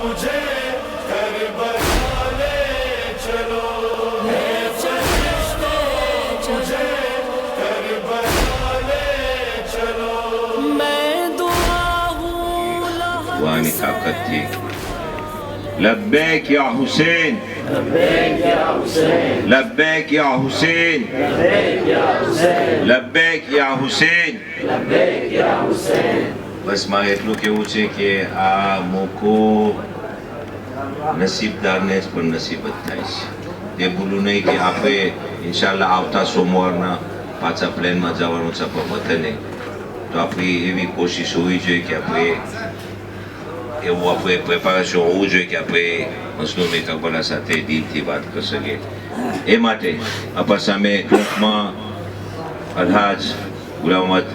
मुझे करबला ले चलो, फरिश्ते मुझे करबला ले चलो। मैं दुआ हूँ वानी ताकत थी। लब्बैक या हुसैन, लब्बैक या हुसैन, लब्बैक या हुसैन, लब्बैक या हुसैन, लब्बैक या हुसैन। लब्बैक या हुसैन। બસ મારે એટલું કહેવું છે કે આ મોકો નસીબદારને જ પણ નસીબત થાય છે. તે ભૂલું નહીં કે આપણે ઇન્શાલ્લાહ આવતા સોમવારના પાછા પ્લેનમાં જવાનું છે આપણા વતને. તો આપણી એવી કોશિશ હોવી જોઈએ કે આપણે એવું આપણે પ્રિપેરેશન હોવું જોઈએ કે આપણે મસલૂમ કરબલા સાથે દિલથી વાત કરી શકીએ. એ માટે આપણા સામે ટૂંકમાં અલ્હાજ ગુલામત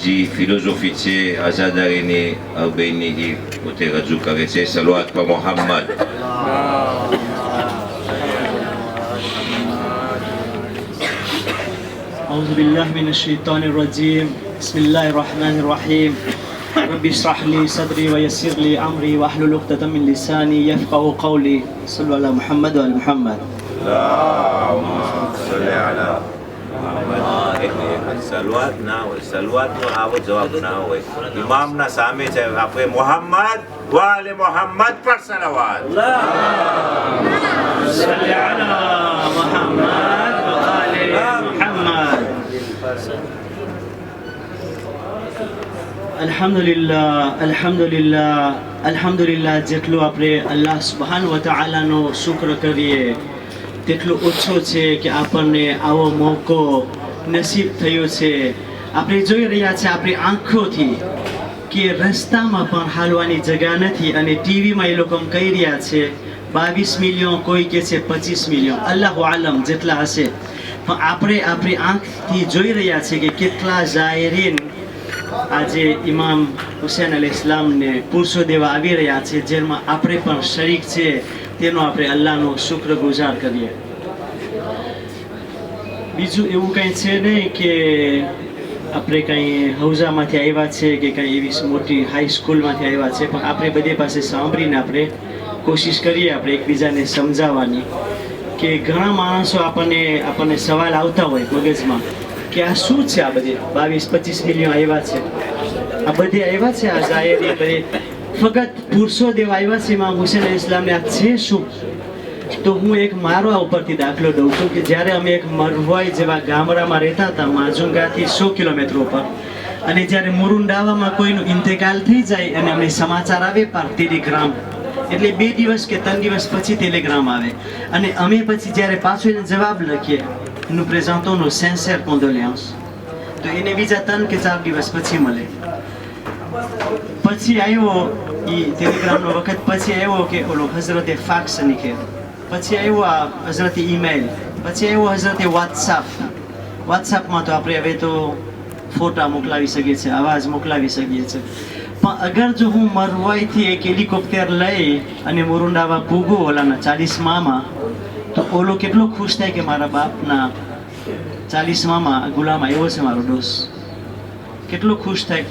જી ફિલોસોફી છે આઝાદારીની અરબઈની એ પોતે રજૂ કરે છે. સલવાત પર મોહમ્મદ. أعوذ بالله من الشيطان الرجيم بسم الله الرحمن الرحيم رب اشرح لي صدري ويسر لي أمري واحلل عقدة من لساني يفقهوا قولي صلوا على محمد وعلى محمد. સલવાત ના હોય, સલવાતનો આવો જવાબ ના હોય. ઇમામના સામે છે આપણે મોહમ્મદ વાલે મોહમ્મદ પર સલવાત. صل على محمد وآل محمد. અલ્હમ્દુલિલ્લાહ જેટલું આપણે અલ્લાહ સુબ્હાનહુ વ તઆલાનો શુક્ર કરીએ તેટલું ઓછો છે કે આપણને આવો મોકો નસીબ થયો છે. આપણે જોઈ રહ્યા છે આપણી આંખોથી કે રસ્તામાં પણ હાલવાની જગ્યા નથી અને ટીવીમાં એ લોકો કહી રહ્યા છે 22 મિલિયન, કોઈ કહે છે 25 મિલિયન, અલ્લાહુ આલમ જેટલા હશે. પણ આપણે આપણી આંખથી જોઈ રહ્યા છે કે કેટલા જાયરીન આજે ઇમામ હુસૈન અલૈહિસ્સલામને પુરુષો દેવા આવી રહ્યા છે, જેમાં આપણે પણ શરીક છે. તેનો આપણે અલ્લાહનો શુક્રગુજાર કરીએ. બીજું એવું કંઈ છે નહીં કે આપણે કંઈ હૌઝામાંથી આવ્યા છે કે કંઈ એવી મોટી હાઈસ્કૂલમાંથી આવ્યા છે, પણ આપણે બધે પાસે સાંભળીને આપણે કોશિશ કરીએ આપણે એકબીજાને સમજાવવાની. કે ઘણા માણસો આપણને સવાલ આવતા હોય મગજમાં કે આ શું છે, આ બધે 22-25 મિલિયન આવ્યા છે, આ બધે આવ્યા છે, આ જાહેરી બધે ફક્ત પુરુષો દેવા આવ્યા છે ઇમામ હુસૈન અલૈહિસ્સલામને, આ છે શું? તો હું એક મારવા ઉપરથી દાખલો દઉં છું કે જ્યારે અમે એક મરવાઈ જેવા ગામડામાં રહેતા હતા માઝુંગાથી 100 કિલોમીટર ઉપર, અને જ્યારે મુરુંડાવામાં કોઈનું ઇન્તેકાલ થઈ જાય અને અમને સમાચાર આવે પર ટેલિગ્રામ, એટલે 2 દિવસ કે 3 દિવસ પછી ટેલિગ્રામ આવે અને અમે પછી જ્યારે પાછો એને જવાબ લખીએ nous présentons nos sincères condoléances, તો એને બીજા 3 કે 4 દિવસ પછી મળે. પછી આવ્યો એ ટેલિગ્રામનો વખત, પછી આવ્યો કે ઓલો હઝરતે ફાક્સ નીકળે, પછી આવ્યો આ હઝરતે ઈમેલ, પછી આવ્યો હઝરતે વોટ્સઅપમાં તો આપણે હવે તો ફોટા મોકલાવી શકીએ છીએ, અવાજ મોકલાવી શકીએ છીએ. પણ અગર જો હું મરવાઈથી એક હેલિકોપ્ટર લઈ અને મોરુંડાવા પૂગું ઓલાના 40મામાં, તો ઓલો કેટલો ખુશ થાય કે મારા બાપના 40મામાં ગુલામ આવ્યો છે મારો દોસ્ત, કેટલો ખુશ થાય.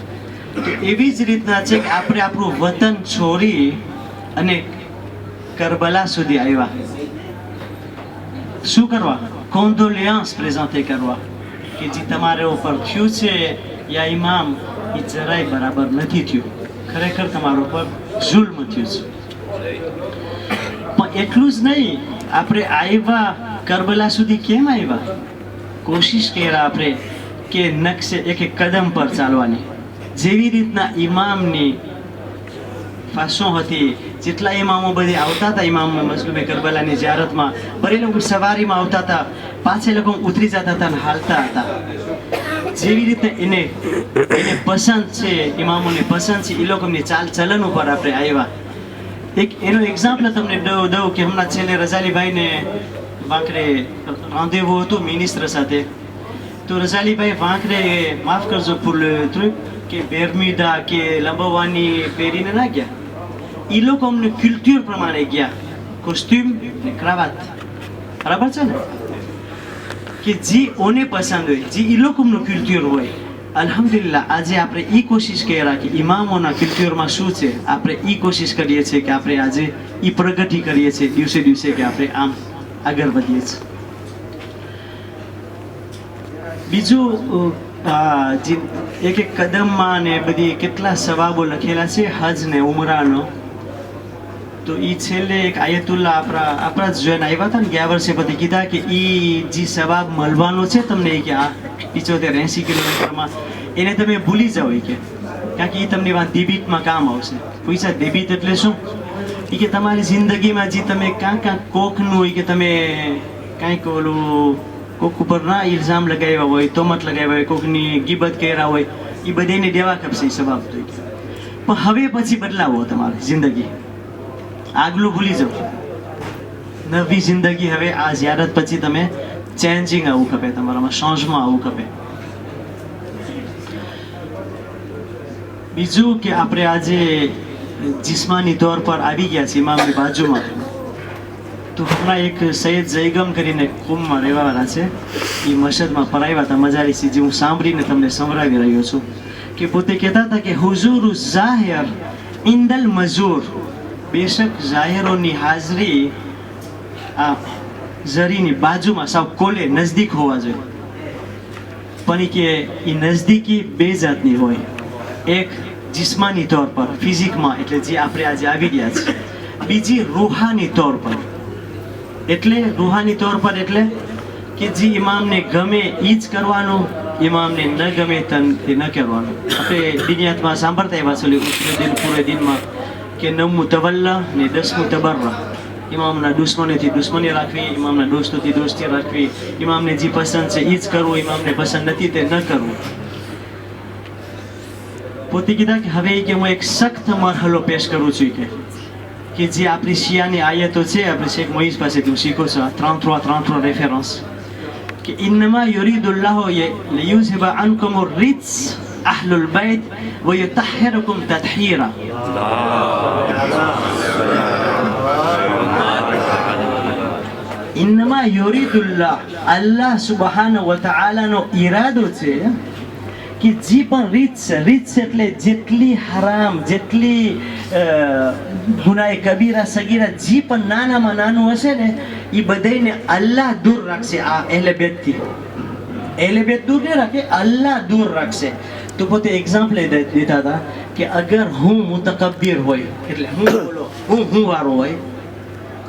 તો એવી જ રીતના છે કે આપણે આપણું વતન છોડી અને કરબલા સુધી આવ્યા. શું કરવા? કોન્ડોલિયાન્સ પ્રેઝન્ટે કરવા કે જે તમારા ઉપર થયું છે યા ઇમામ, એ જરાય બરાબર નથી થયું, ખરેખર તમારા ઉપર જુલ્મ થયું છે. પણ એટલું જ નહીં, આપણે આવ્યા કરબલા સુધી કેમ આવ્યા? કોશિશ કર્યા આપણે કે નકશે એક એક કદમ પર ચાલવાની. જેવી રીતના ઇમામની ફાંસો હતી, જેટલા ઇમામો બધે આવતા હતા ઇમામ મસલૂમે કરબલાની ઝિયારતમાં, ભલે લોકો સવારીમાં આવતા હતા, પાછા લોકો ઉતરી જતા હતા અને હાલતા હતા. જેવી રીતે એને પસંદ છે, ઇમામોને પસંદ છે, એ લોકોની ચાલ ચલન ઉપર આપણે આવ્યા. એક એનો એક્ઝામ્પલ તમને દઉં કે હમણાં છેલ્લે રઝાલીભાઈને વાંકરે રાંધેવું હતું મિનિસ્ટર સાથે, તો રઝાલીભાઈ વાંકરે માફ કરજો ફૂલ કે બેરમીડા કે લંબાવવાની પહેરીને ના ગયા, એ લોકો અમને કલ્ચર પ્રમાણે ગયા, કોસ્ટ્યુમ ને ક્રાવાત, બરાબર છે ને, કે જે ઓને પસંદ હોય, જે એ લોકોનું કલ્ચર હોય, અલ્હમ્દુલિલ્લાહ આજે આપણે એ કોશિશ કર્યા કે ઇમામોના કિલ્ચરમાં શું છે, આપણે એ કોશિશ કરીએ છીએ કે આપણે આજે એ પ્રગતિ કરીએ છીએ દિવસે દિવસે, કે આપણે આમ આગળ વધીએ છીએ. બીજું જે એક એક કદમમાં ને બધી કેટલા સવાબો લખેલા છે હજ ને ઉમરાનો. તો એ છેલ્લે એક આયતુલ્લા આપણા જ જોઈને આવ્યા હતા ને ગયા વર્ષે પછી કીધા કે એ જે સવાબ મળવાનો છે તમને કે આ 75-80 કિલોમીટરમાં એને તમે ભૂલી જાઓ કે, કારણ કે એ તમને ડેબિટમાં કામ આવશે. પૈસા ડેબિટ એટલે શું? એ કે તમારી જિંદગીમાં જે તમે કાંક કોકનું હોય કે તમે કાંઈક ઓલું કોક ઉપર ના ઇલ્ઝામ લગાવ્યા હોય, તોમત લગાવ્યા હોય, કોકની ગીબત કર્યા હોય, એ બધાને દેવા ખપશે સવાબ. તો પણ હવે પછી બદલાવો તમારી જિંદગી, આગલું ભૂલી જાઓ, નવી જિંદગી હવે આ ઝિયારત પછી તમે ચેન્જિંગ આવવું ખપે, તમારામાં ચેન્જમાં આવવું ખપે. બીજું કે આપણે આજે જિસ્માની તौर પર આવી ગયા છીએ ઇમામની બાજુમાં. તો હમણાં એક સૈયદ જયગમ કરીને કુમમાં રહેવાવાળા છે, એ મસ્જિદમાં પરાવ્યા હતા મજાલીસી, જે હું સાંભળીને તમને સંભળાવી રહ્યો છું. કે પોતે કહેતા હતા કે હુઝુરુ ઝાહિર ઇન્દલ મઝૂર, બેશક ઝાહિરોની હાજરી આ ઝરીની બાજુમાં સાવ કોલે નજદીક હોવા જોઈએ. પણ કે એ નજદીકી બે જાતની હોય, એક જિસ્માની તौर પર ફિઝિકમાં એટલે જે આપણે આજે આવી રહ્યા છીએ, બીજી રૂહાની તौर પર. એટલે રૂહાની તौर પર એટલે કે જે ઇમામને ગમે એ જ કરવાનું, ઇમામને ન ગમે તે ન કરવાનું. આપણે દિનિયાતમાં સાંભળતા એવા છે દિન પૂરે દિનમાં કે 9મું તવલ્લા ને 10મું તબર્રા. ઇમામના દુશ્મનોથી દુશ્મની રાખવી, ઇમામના દોસ્તોથી દોસ્તી રાખવી, ઇમામને જે પસંદ છે એ જ કરવું, ઇમામને પસંદ નથી તે ન કરવું. પોતે કીધા કે હવે કે હું એક સખ્ત મરહલો પેશ કરું છું કે જે આપણી શિયાની આયતો છે, આપણે શેખ મોઈઝ પાસેથી હું શીખું છું 33 રેફરન્સ કે ઇન્નમા યુરીદુલ્લાહુ લિયુઝહિબા અનકુમ રિજ્સ અહલુલ બૈત વ યુતahhirukum તત્હીરા. ઇન્નમા યુરીદુલ્લાહ, અલ્લાહ સુબહાનહુ વ તઆલાનો ઈરાદો છે કે જે પણ રીત એટલે જેટલી હરામ, જેટલી ગુનાએ કબીરા સગીરા, જે પણ નાનામાં નાનું હશે ને એ બધાને અલ્લાહ દૂર રાખશે. આ અહેલે બેતથી, અહેલે બેત દૂર નહીં રાખે, અલ્લાહ દૂર રાખશે. તો પોતે એક્ઝામ્પલ દેતા હતા કે અગર હું મુતકબ્બિર હોય, એટલે હું વાળો હોય,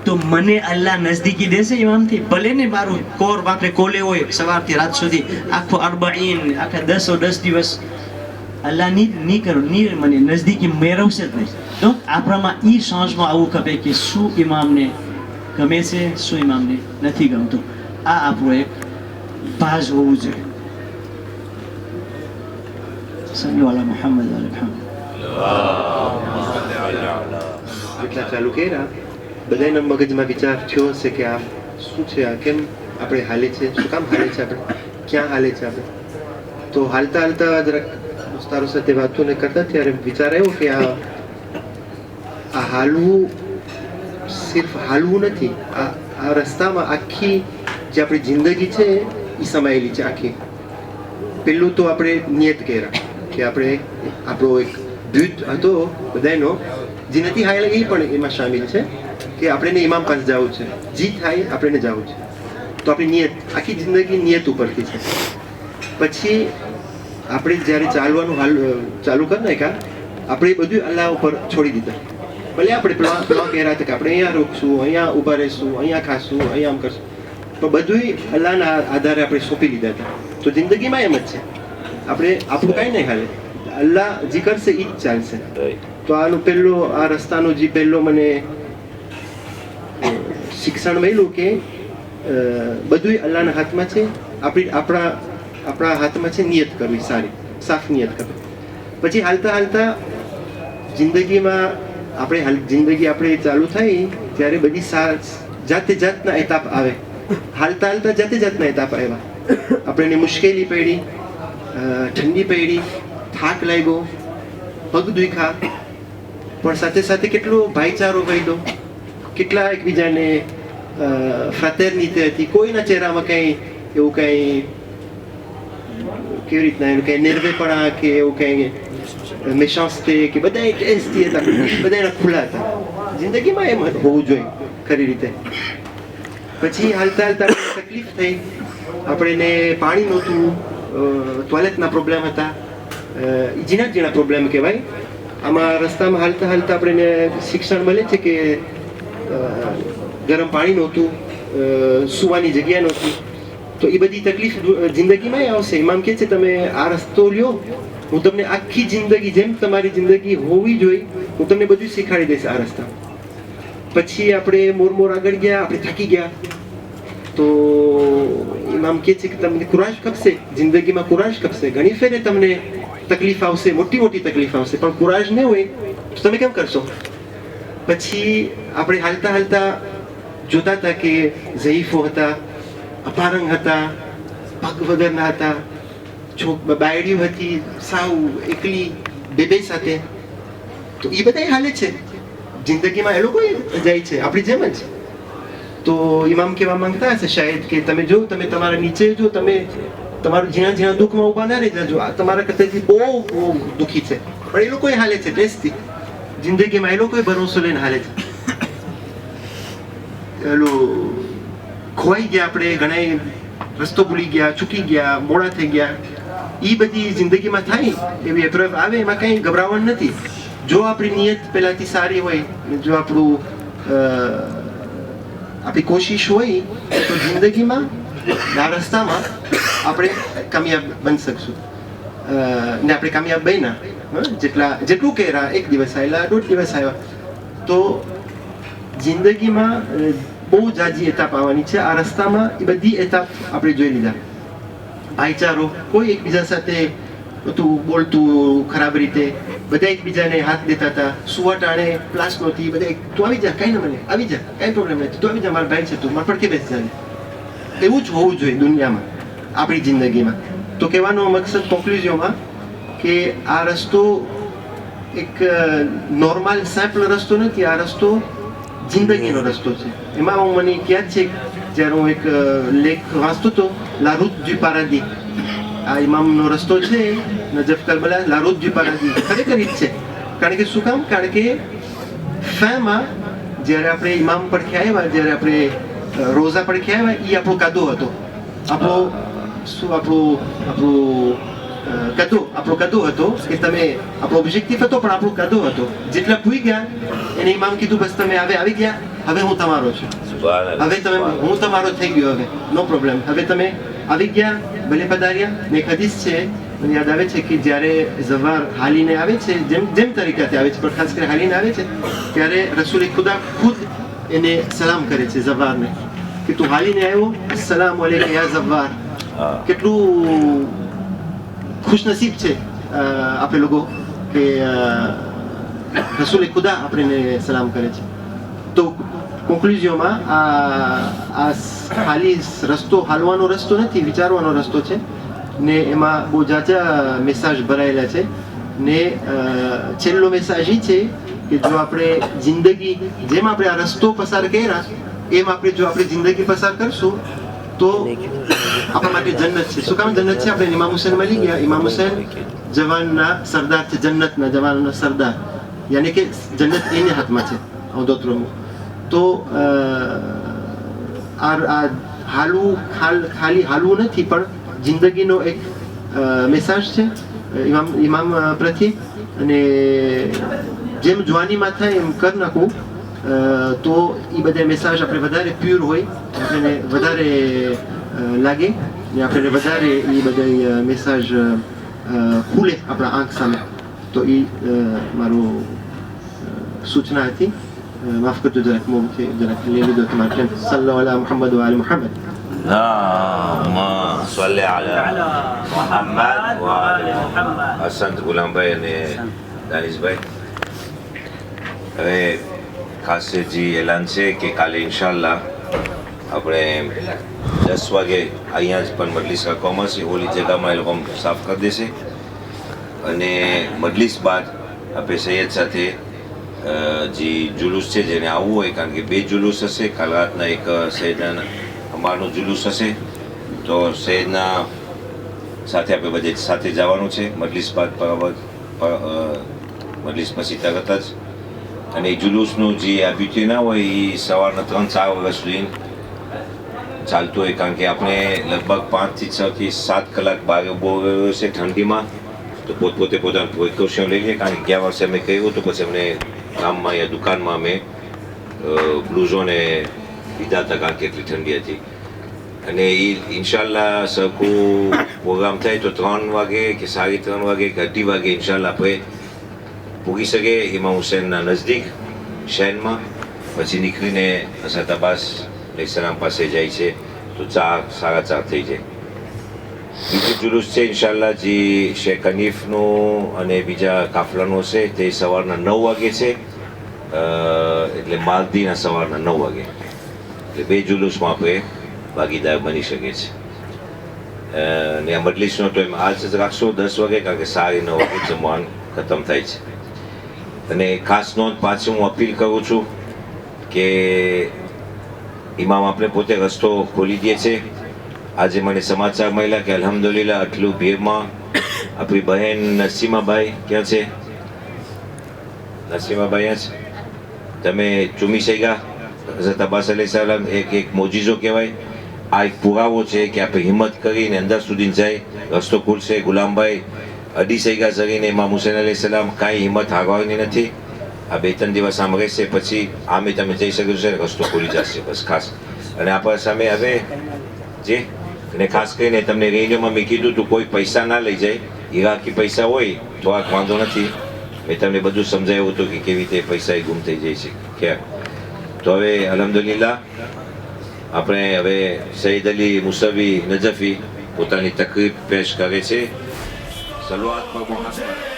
તો મને અલ્લાહ નજદીકી દેશે ઇમામથી. ભલે ને મારું કોર બાપરે કોલે હોય સવારથી રાત સુધી, આખો 40 આખા 10 દિવસ, અલ્લાહ નહીં કરું, નહીં મને નજદીકી મેળવશે જ નહીં. તો આપણામાં એ સમજમાં આવવું ખપે કે શું ઇમામને ગમે છે, શું ઇમામને નથી ગમતું. આ આપણો એક ભાજ હોવું જોઈએ. સલ્લુ અલા મુહમ્મદ વ મુહમ્મદ. એટલા ચાલુ કર્યા, બધાના મગજમાં વિચાર થયો હશે કે આ શું છે, આ કેમ આપણે હાલે છે, શું કામ હાલે છે, આપણે ક્યાં હાલે છે આપણે. તો હાલતા હાલતા જરાક દોસ્તારો સાથે વાતો ને કરતા ત્યારે વિચાર આવ્યો કે આ હાલવું સિર્ફ હાલવું નથી, આ રસ્તામાં આખી જે આપણી જિંદગી છે એ સમાયેલી છે આખી. પેલું તો આપણે નિયત કર્યા કે આપણે આપણો એક દ્વિત હતો બધાનો, જે નથી હાલે એ પણ એમાં સામેલ છે કે આપણે ઇમામ પાસે જવું છે, જી થાય આપણે જવું છે. તો આપણી નિયત, આખી જિંદગી નિયત ઉપરથી છે. પછી આપણે જ્યારે ચાલવાનું ચાલુ કરી નાખ્યા, આપણે બધું અલ્લાહ ઉપર છોડી દીધા. ભલે આપણે પેલા કહેરા હતા કે આપણે અહીંયા રોકશું, અહીંયા ઊભા રહીશું, અહીંયા ખાશું, અહીંયા આમ કરશું, તો બધું અલ્લાહના આધારે આપણે સોંપી દીધા હતા. તો જિંદગીમાં એમ જ છે, આપણે આપણું કાંઈ નહીં હાલે, અલ્લાહ જે કરશે એ જ ચાલશે. તો આનું પહેલો આ રસ્તાનો જે પહેલો મને શિક્ષણ મળ્યું કે બધું અલ્લાહના હાથમાં છે, આપણા હાથમાં છે નિયત કરવી, સારી સાફ નિયત કરવી. પછી હાલતા હાલતા જિંદગીમાં જિંદગી આપણે ચાલુ થઈ ત્યારે બધી જાતના એતાપ આવે. હાલતા હાલતા જાતના એતાપ આવ્યા. આપણને મુશ્કેલી પડી, ઠંડી પડી, થાક લાગ્યો, પગ દુખ્યા, પણ સાથે સાથે કેટલો ભાઈચારો વધ્યો, કેટલા એકબીજાને ફ્રેટર્નિટી હતી. કોઈના ચહેરામાં કંઈ એવું કંઈ કેવી રીતના એનું કંઈ નિર્ભયપણા કે એવું કંઈ મેશાંસ્તે કે બધા ટેસ્ટી હતા, બધા એના ખુલ્લા હતા. જિંદગીમાં એમ હોવું જોઈએ ખરી રીતે. પછી હાલતા હાલતા તકલીફ થઈ, આપણને પાણી નહોતું, ટોયલેટના પ્રોબ્લેમ હતા, ઝીણા ઝીણા પ્રોબ્લેમ કહેવાય. આમાં રસ્તામાં હાલતા હાલતા આપણને શિક્ષણ મળે છે કે ગરમ પાણી નહોતું, સુવાની જગ્યા નહોતી. તો એ બધી તકલીફ જિંદગીમાં આવશે. ઇમામ કહે છે તમે આ રસ્તો લ્યો, હું તમને આખી જિંદગી જેમ તમારી જિંદગી હોવી જોઈએ હું તમને બધું શીખવાડી દઈશ આ રસ્તા. પછી આપણે મોર આગળ ગયા, આપણે થાકી ગયા. તો ઇમામ કહે છે કે તમને કુરાશ કપશે, જિંદગીમાં કુરાશ કપશે. ઘણી ફેરે તમને તકલીફ આવશે, મોટી મોટી તકલીફ આવશે, પણ કુરાશ ન હોય તો તમે કેમ કરશો? પછી આપણે હાલતા હાલતા જોતા હતા કે ઝઈફો હતા, અપારંગ હતા, પગ વગરના હતા, બાયડીઓ હતી સાવ એકલી બે સાથે. તો એ બધા હાલે છે જિંદગીમાં, એ લોકો જાય છે આપણી જેમ જ. તો ઇમામ કહેવા માંગતા હશે શાયદ કે તમે જો, તમે તમારા નીચે જો, તમે તમારું ઝીણા ઝીણા દુઃખમાં ઊભા ના રહી જાજો. આ તમારા કરતાથી બહુ દુઃખી છે, પણ એ લોકોએ હાલે છે ટેસ્ટથી જિંદગીમાં, એ લોકોએ ભરોસો લઈને હાલે છે. પેલું ખોવાઈ ગયા આપણે, ઘણા રસ્તો ભૂલી ગયા, ચૂકી ગયા, મોડા થઈ ગયા. એ બધી જિંદગીમાં થાય, એવી એપ્રોચ આવે, એમાં કંઈ ગભરાવાનું નથી. જો આપણી નિયત પહેલાથી સારી હોય, જો આપણી કોશિશ હોય તો જિંદગીમાં આ રસ્તામાં આપણે કામયાબ બની શકશું. ને આપણે કામયાબ બન્યા, જેટલું કહેરા, એક દિવસ આવેલા, 1.5 દિવસ આવ્યા. તો જિંદગીમાં બહુ જાજી એતાપ આવવાની છે આ રસ્તામાં. એ બધી એતાપ આપણે જોઈ લીધા. ભાઈચારો, કોઈ એકબીજા સાથે તું બોલતું ખરાબ રીતે, બધા એકબીજાને હાથ દેતા હતા. સુવા ટાણે પ્લાસ નહોતી, બધા તું આવી જા, કાંઈ ન મને આવી જા, કાંઈ પ્રોબ્લેમ નથી, તું આવી જા, મારા ભાઈ છે, તું મારા પડકે બેસી જાય. એવું જ હોવું જોઈએ દુનિયામાં, આપણી જિંદગીમાં. તો કહેવાનો મકસદ કોન્ક્લુઝનમાં કે આ રસ્તો એક નોર્મલ સેમ્પલ રસ્તો નથી, આ રસ્તો જિંદગીનો રસ્તો છે. એમાં મને યાદ છે જ્યારે હું એક લેખ વાંચતો હતો, લા રૂટ du paradis. આ ઇમામનો રસ્તો છે નજફ કરબલા, લા રૂટ du paradis. ખરેખર જ છે. કારણ કે શું કામ? કારણ કે ફેમાં જ્યારે આપણે ઇમામ પડખે આવ્યા, જ્યારે આપણે રોઝા પડખે આવ્યા, એ આપણો કાદો હતો. આપણો કદો હતો કે તમે, આપણો ઓબ્જેક્ટિવ હતો પણ આપણો કદો હતો. જેટલા પૂઈ ગયા એને ઇમામ કીધું બસ તમે આવી ગયા, હવે હું તમારો છું, હવે તમે, હું તમારો થઈ ગયો, હવે નો પ્રોબ્લેમ, હવે તમે આવી ગયા, ભલે પધાર્યા. ને એક હદીસ છે, મને યાદ આવે છે કે જ્યારે ઝવાર હાલીને આવે છે, જેમ તરીકાથી આવે છે, પણ ખાસ કરીને હાલીને આવે છે, ત્યારે રસૂલ ખુદા ખુદ એને સલામ કરે છે ઝવારને કે તું હાલીને આવ્યો, અસ્સલામુ અલૈકા યા ઝવાર. કેટલું ખુશનસીબ છે આપણે લોકો કે રસૂલ ખુદા આપણને સલામ કરે છે. તો કોન્ક્લુઝિયોમાં આ ખાલી રસ્તો હાલવાનો રસ્તો નથી, વિચારવાનો રસ્તો છે. ને એમાં બહુ જાજા મેસેજ ભરાયેલા છે. ને છેલ્લો મેસેજ એ છે કે જો આપણે જિંદગી, જેમ આપણે આ રસ્તો પસાર કર્યા, એમ આપણે જો આપણી જિંદગી પસાર કરશું તો આપણા માટે જન્નત છે. શું કામ જન્નત છે? આપણે ઇમામ હુસેન મળી ગયા. ઇમામ હુસેન જવાનના સરદાર છે, જન્નતના જવાનના સરદાર, યાની કે જન્નત એના હાથમાં છે, અવધોત્રોમાં. તો ખાલી હાલવું નથી, પણ જિંદગીનો એક મેસેજ છે ઇમામ પ્રત્યે. અને જેમ જવાનીમાં થાય એમ કર નાખવું તો એ બધા મેસેજ આપણે વધારે પ્યોર હોય, આપણને વધારે લાગે, ને આપણને વધારે એ બધા મેસેજ ખુલે આપણા આંખ સામે. તો એ મારું સૂચના હતી. માફ કરજો જરાક મોંથી જરાક લઈ લીધો તમારે ટાઈમ. સલ્લલ્લાહુ અલા મુહમ્મદ વ આલી મુહમ્મદ. اللهم صل على محمد وعلى محمد. અસંત ગુલામભાઈ અને દાનિશભાઈ, હવે ખાસેજી એલાન છે કે કાલે ઇન્શાલ્લાહ આપણે 10 વાગે અહીંયા જ પણ મજલિસ રાખવામાં આવશે. ઓલી જગ્યામાં એ લોકો સાફ કરી દેશે. અને મજલિસ બાદ આપણે સૈયદ સાથે જે જુલુસ છે જેને આવવું હોય, કારણ કે 2 જુલુસ હશે. કાલ રાતના એક સૈયદના અમારનું જુલુસ હશે. તો સૈયદના સાથે આપણે બધે સાથે જવાનું છે મજલિસ બાદ મજલિસ પછી તરત જ. અને એ જુલુસનું જે હેબિટી ના હોય એ સવારના 3-4 વાગ્યા સુધી ચાલતું હોય, કારણ કે આપણે લગભગ 5 થી 6 થી 7 કલાક બહાર ઊભો રહ્યો છે ઠંડીમાં. તો પોતે પોતાનું પ્રિકોશન લઈ લે, કારણ કે ગયા વર્ષે અમે કહ્યું હતું, પછી અમને ગામમાં યા દુકાનમાં અમે બ્લુઝોને લીધા હતા, કારણ કે એટલી ઠંડી હતી. અને એ ઇન્શાલ્લાહ સરખું પ્રોગ્રામ થાય તો 3 વાગે કે 3:30 વાગે કે 2:30 વાગે ઇન્શાલ્લાહ આપણે પૂગી શકે ઇમામ હુસૈનના નજદીક શહેરમાં. પછી નીકળીને હઝરત અબ્બાસ અલૈહિસ્સલામ પાસે જાય છે તો 4-4:30 થઈ જાય. બીજું જુલુસ છે ઇન્શાલ્લાહ જે શેખ હનીફનું અને બીજા કાફલાનું હશે તે સવારના 9 વાગે છે, એટલે માલદીના સવારના 9 વાગે. એટલે 2 જુલુસમાં આપણે ભાગીદાર બની શકે છે. અને આ મજલિસનો ટાઈમ આજ જ રાખશો 10 વાગે, કારણ કે 9:30 વાગે જમવાનું ખતમ થાય છે. અને ખાસ નોંધ પાછી હું અપીલ કરું છું કે ઇમામ આપણે પોતે રસ્તો ખોલી દે છે. આજે મને સમાચાર મળ્યા કે અલ્હમ્દુલિલ્લાહ આટલું ભીડમાં આપણી બહેન નસીમાબાઈ ક્યાં છે? નસીમાબાઈ અહીંયા છે. તમે ચૂમી શક્યા હઝરત અબ્બાસ અલૈહિસ્સલામ એક મોજીઝો કહેવાય. આ એક પુરાવો છે કે આપણે હિંમત કરીને અંદર સુધી જાય, રસ્તો ખુલશે. ગુલામભાઈ 2.5 વાગ્યા જઈને ઇમામ હુસૈન અલૈહિસ્સલામ કાંઈ હિંમત હારવાની નથી. આ 2-3 દિવસ આમ રહેશે, પછી આમે તમે જઈ શકો છો, રસ્તો ખુલી જશે બસ ખાસ. અને આપણા સામે હવે જે અને ખાસ કરીને તમને રેડિયોમાં મેં કીધું હતું કોઈ પૈસા ના લઈ જાય. ઈરાકી પૈસા હોય તો આ વાંધો નથી, મેં તમને બધું સમજાવ્યું હતું કે કેવી રીતે પૈસા ગુમ થઈ જાય છે ક્યાં. તો હવે અલ્હમ્દુલિલ્લાહ આપણે હવે સઈદ અલી મુસવી નજફી પોતાની તકરીર પેશ કરે છે. સલવાત પર મુહમ્મદ.